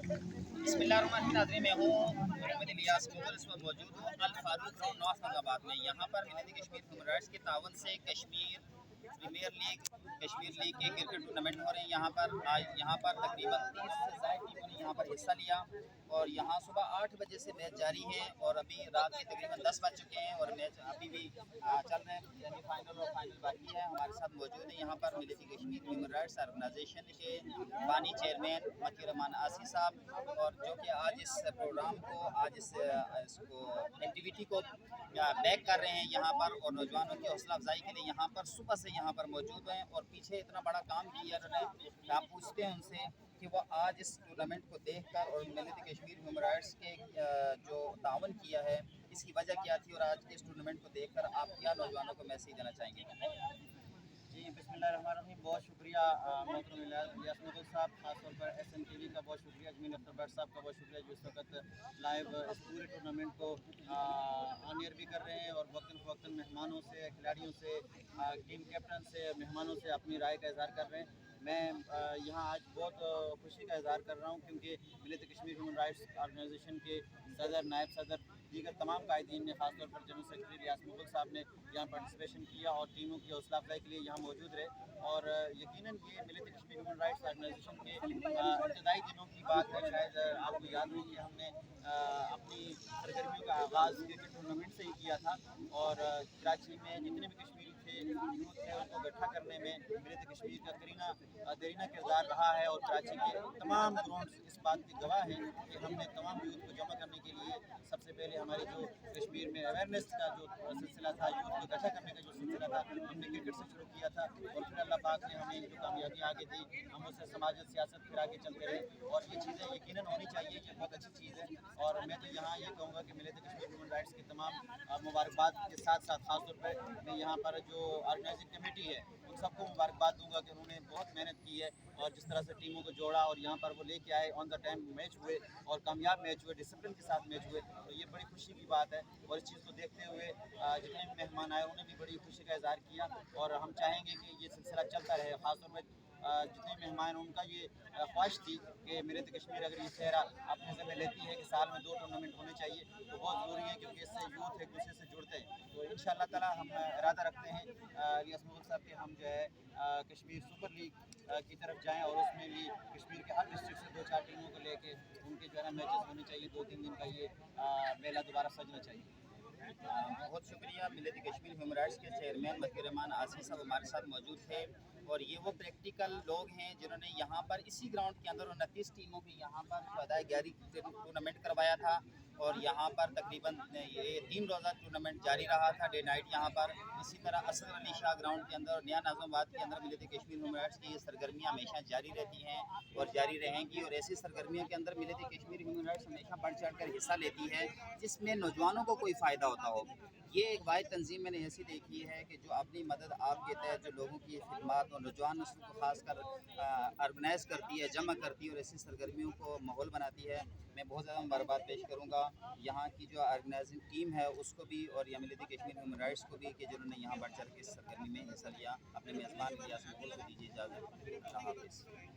बिस्मिल्लाहिर्रहमानिर्रहीम। नाज़रीन, मैं हूँ मोहम्मद इलियास मुग़ल, इस वक्त मौजूद हूँ अल फारूक ग्राउंड नॉर्थ फैज़ाबाद में। यहाँ पर मिलियत कश्मीर ह्यूमन राइट्स के तावन से Kashmir premier league, Kashmir league के क्रिकेट टूर्नामेंट हो रहे हैं। यहाँ पर आज यहाँ पर तकरीबन 30 से ज़ायद टीमों ने यहाँ पर हिस्सा लिया और यहाँ सुबह 8 बजे से मैच जारी है और अभी रात के तकरीबन 10 बज चुके हैं और मैच अभी भी चल रहे हैं। सेमीफाइनल और फाइनल बाकी है। हमारे साथ मौजूद है यहाँ पर मिलियत कश्मीर ह्यूमन राइट्स ऑर्गेनाइजेशन के बानी चेयरमैन मती रहमान आसी साहब, और जो कि आज इस प्रोग्राम को, आज इसको एक्टिविटी को बैक कर रहे हैं यहाँ पर, और नौजवानों की हौसला अफजाई के लिए यहाँ पर सुबह से यहाँ पर मौजूद हैं और पीछे इतना बड़ा काम किया उन्होंने। आप पूछते हैं उनसे कि वो आज इस टूर्नामेंट को देखकर और मिलियत कश्मीर ह्यूमन राइट्स के जो तावन किया है इसकी वजह क्या थी, और आज के इस टूर्नामेंट को देखकर आप क्या नौजवानों को मैसेज देना चाहेंगे? जी, बिस्मिल्लाहिर्रहमानिर्रहीम। बहुत शुक्रिया मोहतरम इलियास मुग़ल साहब, ख़ासतौर पर SN TV का बहुत शुक्रिया, अजमीन अख्तर भट्ट साहब का बहुत शुक्रिया जो इस वक्त लाइव इस पूरे टूर्नामेंट को ऑन एयर भी कर रहे हैं और वक्तन फ़वक्तन मेहमानों से, खिलाड़ियों से, टीम कैप्टन से, मेहमानों से अपनी राय का इज़हार कर रहे हैं। मैं यहाँ आज बहुत खुशी का इज़हार कर रहा हूँ क्योंकि मिलियत कश्मीर ह्यूमन राइट्स ऑर्गेनाइजेशन के सदर, नायब सदर, दीगर तमाम कायदीन ने, खासतौर पर जनरल सेक्रेटरी इलियास मुग़ल साहब ने यहाँ पार्टिसिपेशन किया और टीमों की हौसला अफजाई के लिए यहाँ मौजूद रहे। और यकीनन ये मिलियत कश्मीर ह्यूमन राइट्स ऑर्गेनाइजेशन के इब्तदाई दिनों की बात है। शायद आपको याद हो कि हमने अपनी सरगर्मियों का आगाज़ क्रिकेट टूर्नामेंट से ही किया था और कराची में जितने भी कश्मीरी थे, यूथ थे, उनको इकट्ठा करने में मिलियत कश्मीर का देरीना किरदार रहा है। और कराची के तमाम ग्राउंड्स इस बात की गवाह हैं कि हमने तमाम यूथ को जमा करने के लिए सबसे पहले हमारे जो कश्मीर में अवेयरनेस का जो सिलसिला था, यूथ को इकट्ठा करने का जो सिलसिला था, हमने क्रिकेट से शुरू किया था और फिर अल्लाह पाक ने हमें जो कामयाबी आगे दी, हम उससे समाज सियासत फिर आगे चलते रहे और ये चीज़ें यकीनन होनी चाहिए। ये बहुत अच्छी चीज़ है और मैं तो यहाँ ये कहूँगा कि मिलियत कश्मीर ह्यूमन राइट्स की तमाम मुबारकबाद के साथ साथ खासतौर पर मैं यहाँ पर जो ऑर्गेनाइजिंग कमेटी है उन सबको मुबारकबाद दूंगा कि उन्होंने बहुत मेहनत की है और जिस तरह से टीमों को जोड़ा और यहाँ पर वो लेके आए, ऑन द टाइम मैच हुए और कामयाब मैच हुए, डिसिप्लिन के साथ मैच हुए, तो ये बड़ी खुशी की बात है। और इस चीज़ को देखते हुए जितने भी मेहमान आए उन्होंने भी बड़ी खुशी का इज़हार किया और हम चाहेंगे कि ये सिलसिला चलता रहे। ख़ासतौर पर जितने मेहमान उनका ये ख्वाहिश थी कि मिलियत कश्मीर अगर ये चेहरा अपने ज़िम्मे लेती है कि साल में 2 टूर्नामेंट होने चाहिए तो बहुत ज़रूरी है क्योंकि इससे यूथ एक दूसरे से जुड़ते हैं। तो इंशाअल्लाह ताला हम इरादा रखते हैं इलियास मुग़ल साहब के हम जो है कश्मीर सुपर लीग की तरफ जाएँ और उसमें भी कश्मीर के हर डिस्ट्रिक्ट से 2-4 टीमों को लेके उनके जो है ना मैचेस होने चाहिए। 2-3 दिन का ये मेला दोबारा सजना चाहिए। बहुत शुक्रिया। मिलियत कश्मीर ह्यूमन राइट्स के चेयरमैन मती रहमान आसी साहब हमारे साथ मौजूद थे और ये वो प्रैक्टिकल लोग हैं जिन्होंने यहाँ पर इसी ग्राउंड के अंदर 29 टीमों के यहाँ पर जो अदायगी टूर्नामेंट करवाया था और यहाँ पर तकरीबन ये 3 रोज़ा टूर्नामेंट जारी रहा था, डे नाइट यहाँ पर। इसी तरह असद अली शाह ग्राउंड के अंदर और नया नाज़माबाद के अंदर मिलियत कश्मीर ह्यूमन राइट्स की ये सरगर्मियाँ हमेशा जारी रहती हैं और जारी रहेंगी और ऐसी सरगर्मियों के अंदर मिलियत कश्मीर ह्यूमन राइट्स हमेशा बढ़ चढ़ कर हिस्सा लेती है जिसमें नौजवानों को कोई फ़ायदा होता हो। ये एक वाहिद तंजीम मैंने ऐसी देखी है कि जो अपनी मदद आपके तहत जो लोगों की खिदमत और नौजवान नस्ल को खास कर ऑर्गेनाइज़ करती है, जमा करती है और ऐसी सरगर्मियों को माहौल बनाती है। मैं बहुत ज़्यादा मुबारकबाद पेश करूँगा यहाँ की जो ऑर्गेनाइजिंग टीम है उसको भी और या मिलियत कश्मीर ह्यूमन राइट्स को भी कि जिन्होंने यहाँ बढ़ चढ़ के इस सरगर्मी में हिस्सा लिया। अपने मेज़बान इलियास मुग़ल को दीजिए इजाज़त। अल्लाह हाफ़िज़।